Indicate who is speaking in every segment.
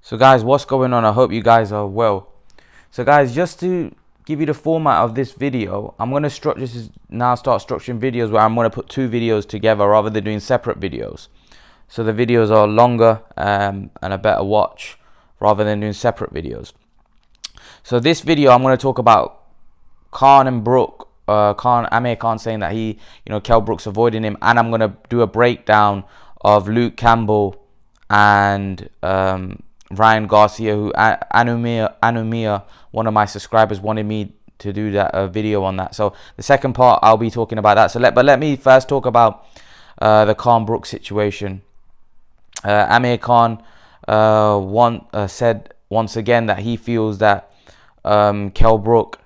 Speaker 1: So guys, what's going on? I hope you guys are well. So guys, just to give you the format of this video, I'm going to start structuring videos where I'm going to put two videos together rather than doing separate videos. So the videos are longer and a better watch rather than doing separate videos. So this video, I'm going to talk about Khan and Brook. Amir Khan saying that Kell Brook's avoiding him, and I'm going to do a breakdown of Luke Campbell and Ryan Garcia, who Anumir, one of my subscribers, wanted me to do that video on that. So the second part, I'll be talking about that. But let me first talk about the Khan Brook situation. Amir Khan said once again that he feels that Kell Brook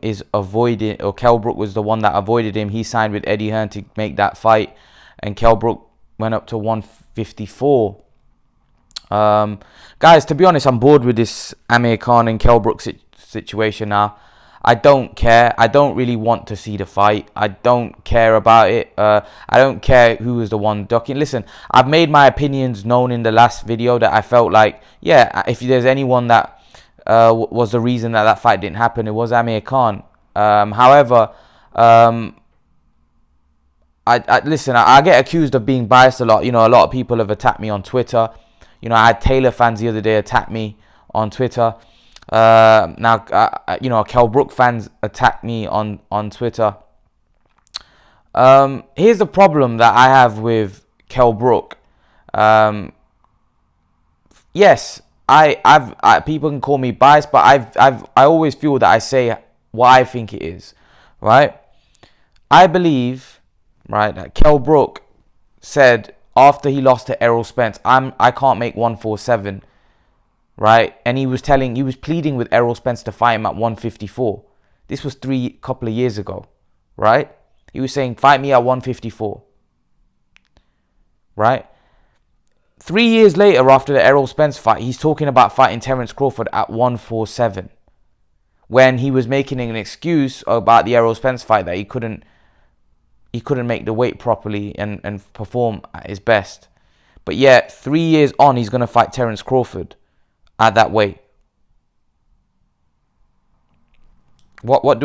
Speaker 1: is avoiding, or Kell Brook was the one that avoided him. He signed with Eddie Hearn to make that fight, and Kell Brook went up to 154. Guys, to be honest, I'm bored with this Amir Khan and Kell Brook situation now. I don't care. I don't really want to see the fight. I don't care about it. I don't care who was the one ducking. Listen, I've made my opinions known in the last video that I felt like, yeah, if there's anyone that was the reason that fight didn't happen, it was Amir Khan. However, listen, I get accused of being biased a lot. A lot of people have attacked me on Twitter. I had Taylor fans the other day attack me on Twitter. Now, Kell Brook fans attack me on Twitter. Here's the problem that I have with Kell Brook. Yes, people can call me biased, but I always feel that I say what I think it is, right? I believe, right, that Kell Brook said after he lost to Errol Spence, I can't make 147, right? And he was pleading with Errol Spence to fight him at 154. This was couple of years ago, right? He was saying, fight me at 154, right? 3 years later, after the Errol Spence fight, he's talking about fighting Terence Crawford at 147, when he was making an excuse about the Errol Spence fight that he couldn't make the weight properly and perform at his best. But yet, 3 years on, he's going to fight Terence Crawford at that weight. What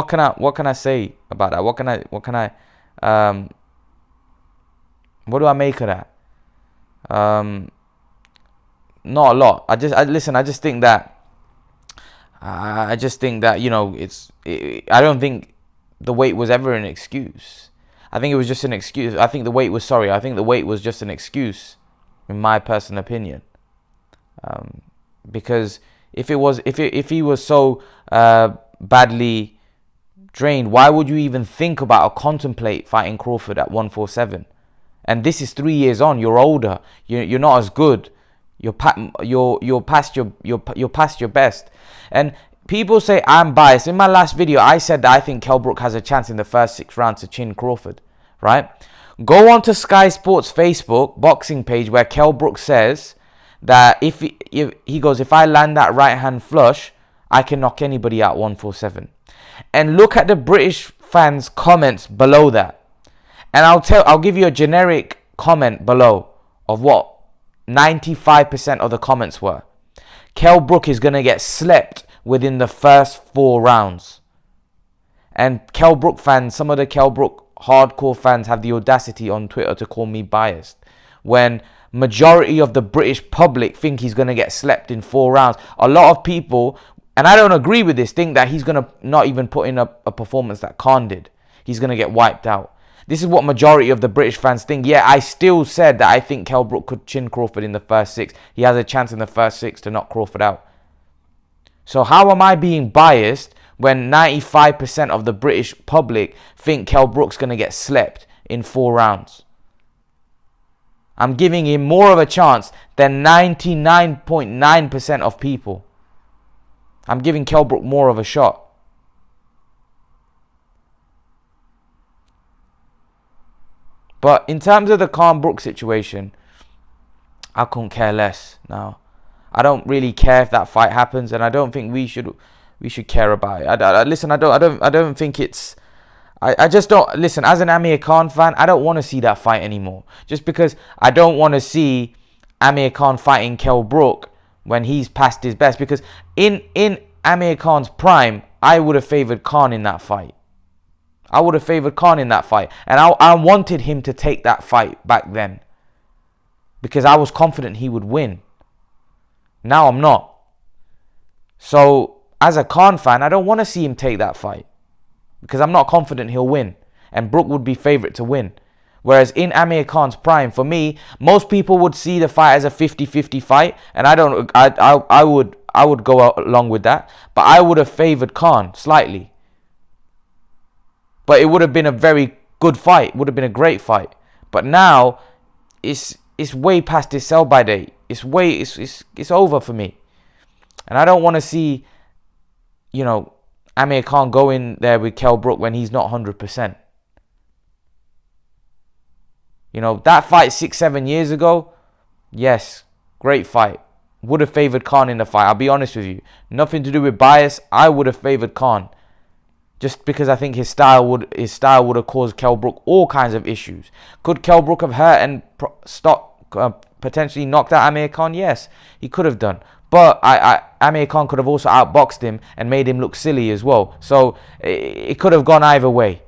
Speaker 1: can I say about that? What do I make of that? Not a lot. I just think that I don't think the weight was ever an excuse. I think it was just an excuse. I think the weight was just an excuse, in my personal opinion. Because if he was so badly drained, why would you even think about or contemplate fighting Crawford at 147? And this is 3 years on. You're older. You're not as good. You're past your best. And people say I'm biased. In my last video, I said that I think Kell Brook has a chance in the first 6 rounds to chin Crawford, right? Go on to Sky Sports Facebook boxing page, where Kell Brook says that if I land that right hand flush, I can knock anybody out 147. And look at the British fans' comments below that. And I'll give you a generic comment below of what 95% of the comments were. Kell Brook is going to get slept within the first 4 rounds. And Kell Brook fans, some of the Kell Brook hardcore fans, have the audacity on Twitter to call me biased, when majority of the British public think he's going to get slept in 4 rounds. A lot of people, and I don't agree with this, think that he's going to not even put in a performance that Khan did. He's going to get wiped out. This is what majority of the British fans think. Yeah, I still said that I think Kell Brook could chin Crawford in the first 6. He has a chance in the first 6 to knock Crawford out. So how am I being biased when 95% of the British public think Kell Brook's going to get slept in 4 rounds? I'm giving him more of a chance than 99.9% of people. I'm giving Kell Brook more of a shot. But in terms of the Khan Brook situation, I couldn't care less now. I don't really care if that fight happens, and I don't think we should care about it. Listen, I don't think it's. I just don't listen. As an Amir Khan fan, I don't want to see that fight anymore. Just because I don't want to see Amir Khan fighting Kell Brook when he's past his best. Because in Amir Khan's prime, I would have favoured Khan in that fight. I would have favoured Khan in that fight. And I wanted him to take that fight back then, because I was confident he would win. Now I'm not. So as a Khan fan, I don't want to see him take that fight, because I'm not confident he'll win. And Brook would be favourite to win. Whereas in Amir Khan's prime, for me, most people would see the fight as a 50-50 fight. And I would go along with that. But I would have favoured Khan slightly. But it would have been a very good fight. It would have been a great fight. But now, it's way past its sell-by date. It's over for me. And I don't want to see, Amir Khan go in there with Kell Brook when he's not 100%. That fight 6-7 years ago, yes, great fight. Would have favoured Khan in the fight. I'll be honest with you. Nothing to do with bias. I would have favoured Khan. Just because I think his style would have caused Kell Brook all kinds of issues. Could Kell Brook have hurt and potentially knocked out Amir Khan? Yes, he could have done. But Amir Khan could have also outboxed him and made him look silly as well. So it could have gone either way.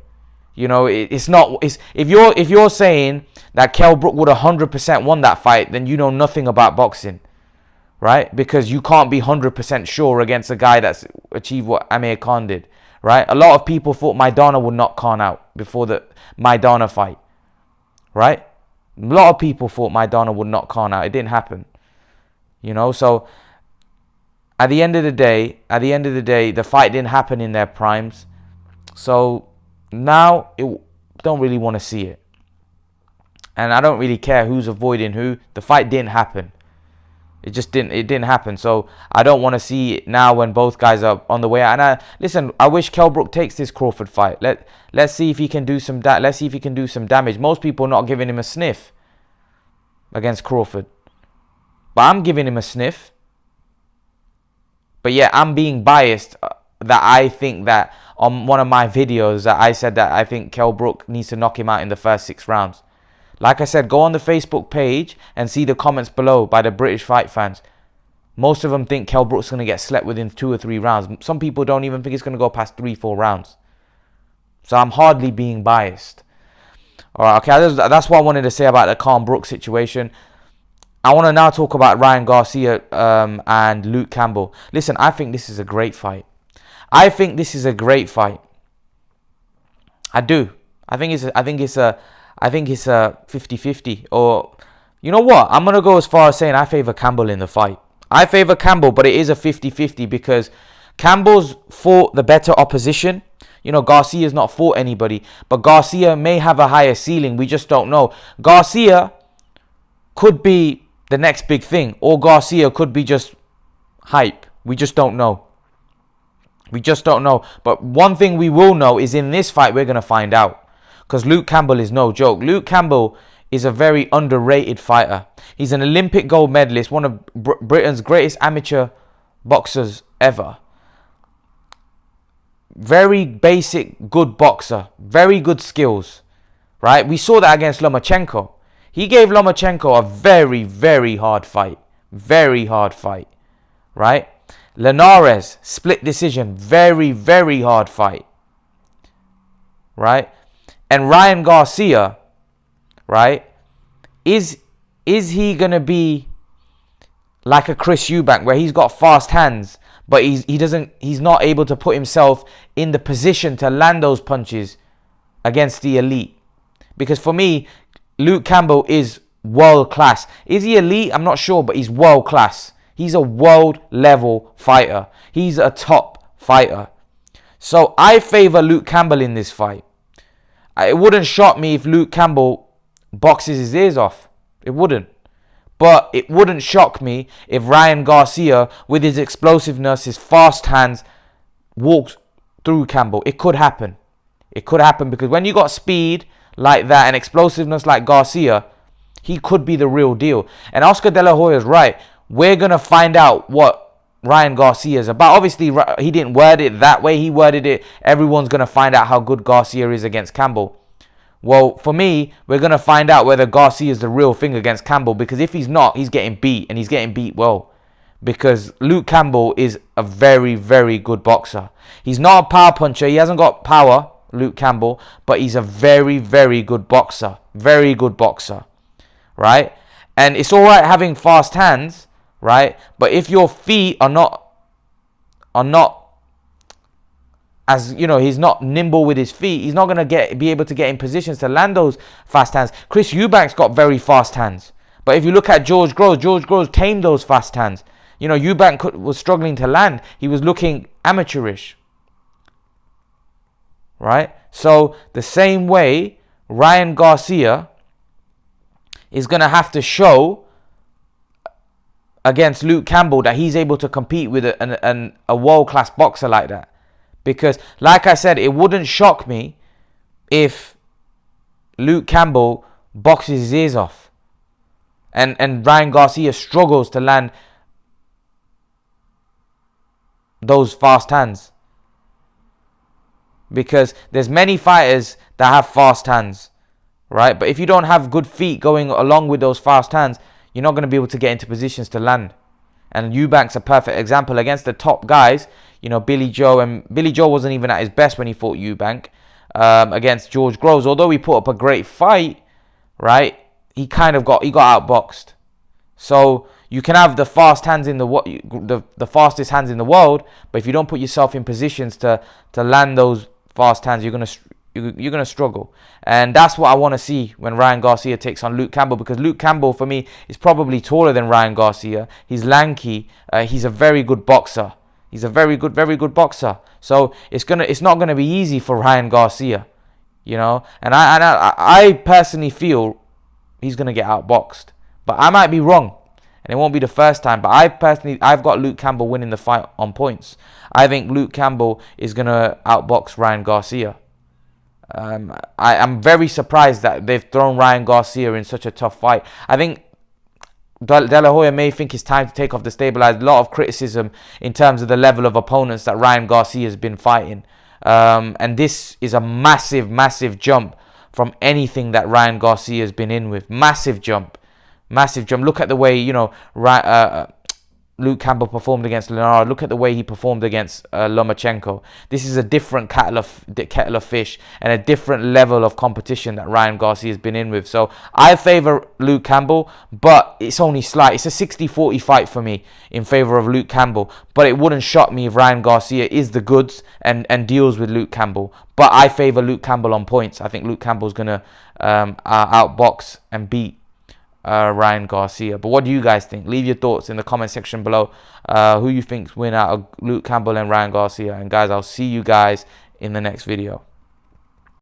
Speaker 1: If you're saying that Kell Brook would 100% won that fight, then you know nothing about boxing, right? Because you can't be 100% sure against a guy that's achieved what Amir Khan did. Right? A lot of people thought Maidana would knock Khan out before the Maidana fight. Right? A lot of people thought Maidana would knock Khan out. It didn't happen. So at the end of the day, the fight didn't happen in their primes. So now don't really want to see it. And I don't really care who's avoiding who. The fight didn't happen. It didn't happen. So I don't want to see it now when both guys are on the way out. And I wish Kell Brook takes this Crawford fight. Let's see if he can do some damage. Most people are not giving him a sniff against Crawford, but I'm giving him a sniff. But yeah, I'm being biased that I think that on one of my videos that I said that I think Kell Brook needs to knock him out in the first 6 rounds. Like I said, go on the Facebook page and see the comments below by the British fight fans. Most of them think Kell Brook's going to get slept within 2 or 3 rounds. Some people don't even think it's going to go past 3-4 rounds. So I'm hardly being biased. Alright, okay, that's what I wanted to say about the Khan Brook situation. I want to now talk about Ryan Garcia and Luke Campbell. Listen, I think this is a great fight. I do. I think it's a 50-50. Or, you know what? I'm going to go as far as saying I favour Campbell in the fight. I favour Campbell, but it is a 50-50 because Campbell's fought the better opposition. Garcia's not fought anybody. But Garcia may have a higher ceiling. We just don't know. Garcia could be the next big thing. Or Garcia could be just hype. We just don't know. But one thing we will know is in this fight we're going to find out. Because Luke Campbell is no joke. Luke Campbell is a very underrated fighter. He's an Olympic gold medalist, one of Britain's greatest amateur boxers ever. Very basic, good boxer. Very good skills. Right? We saw that against Lomachenko. He gave Lomachenko a very, very hard fight. Very hard fight. Right? Linares, split decision. Very, very hard fight. Right? And Ryan Garcia, right? Is he gonna be like a Chris Eubank where he's got fast hands, but he's not able to put himself in the position to land those punches against the elite? Because for me, Luke Campbell is world class. Is he elite? I'm not sure, but he's world class. He's a world level fighter. He's a top fighter. So I favour Luke Campbell in this fight. It wouldn't shock me if Luke Campbell boxes his ears off. It wouldn't. But it wouldn't shock me if Ryan Garcia, with his explosiveness, his fast hands, walks through Campbell. It could happen. It could happen because when you got speed like that and explosiveness like Garcia, he could be the real deal. And Oscar De La Hoya is right. We're going to find out what Ryan Garcia is about. Obviously, he didn't word it that way. He worded it, everyone's going to find out how good Garcia is against Campbell. Well, for me, we're going to find out whether Garcia is the real thing against Campbell, because if he's not, he's getting beat, and he's getting beat well. Because Luke Campbell is a very, very good boxer. He's not a power puncher. He hasn't got power, Luke Campbell, but he's a very, very good boxer. Very good boxer, right? And it's all right having fast hands, right? But if your feet are not as, you know, he's not nimble with his feet, he's not going to be able to get in positions to land those fast hands. Chris Eubank's got very fast hands. But if you look at George Groves tamed those fast hands. You know, Eubank was struggling to land. He was looking amateurish. Right? So, the same way, Ryan Garcia is going to have to show against Luke Campbell that he's able to compete with a world-class boxer like that. Because, like I said, it wouldn't shock me if Luke Campbell boxes his ears off. And Ryan Garcia struggles to land those fast hands. Because there's many fighters that have fast hands, right? But if you don't have good feet going along with those fast hands, you're not going to be able to get into positions to land. And Eubank's a perfect example against the top guys. You know, Billy Joe, and Billy Joe wasn't even at his best when he fought Eubank against George Groves. Although he put up a great fight, right? He got outboxed. So you can have the fast hands in the fastest hands in the world, but if you don't put yourself in positions to land those fast hands, you're gonna struggle. And that's what I want to see when Ryan Garcia takes on Luke Campbell, because Luke Campbell for me is probably taller than Ryan Garcia. He's lanky. He's a very good boxer. He's a very good boxer. So it's not gonna be easy for Ryan Garcia, you know. And I personally feel he's gonna get outboxed, but I might be wrong, and it won't be the first time. But I've got Luke Campbell winning the fight on points. I think Luke Campbell is gonna outbox Ryan Garcia. I'm very surprised that they've thrown Ryan Garcia in such a tough fight. I think De La Hoya may think it's time to take off the stabilizer. A lot of criticism in terms of the level of opponents that Ryan Garcia has been fighting. And this is a massive jump from anything that Ryan Garcia has been in with. Massive jump. Look at the way, you know, Luke Campbell performed against Leonardo. Look at the way he performed against Lomachenko. This is a different kettle of fish and a different level of competition that Ryan Garcia has been in with. So I favor Luke Campbell, but it's only slight. It's a 60-40 fight for me in favor of Luke Campbell. But it wouldn't shock me if Ryan Garcia is the goods and deals with Luke Campbell. But I favor Luke Campbell on points. I think Luke Campbell's going to outbox and beat Ryan Garcia. But what do you guys think? Leave your thoughts in the comment section below. Who you think's win out of Luke Campbell and Ryan Garcia. And guys, I'll see you guys in the next video.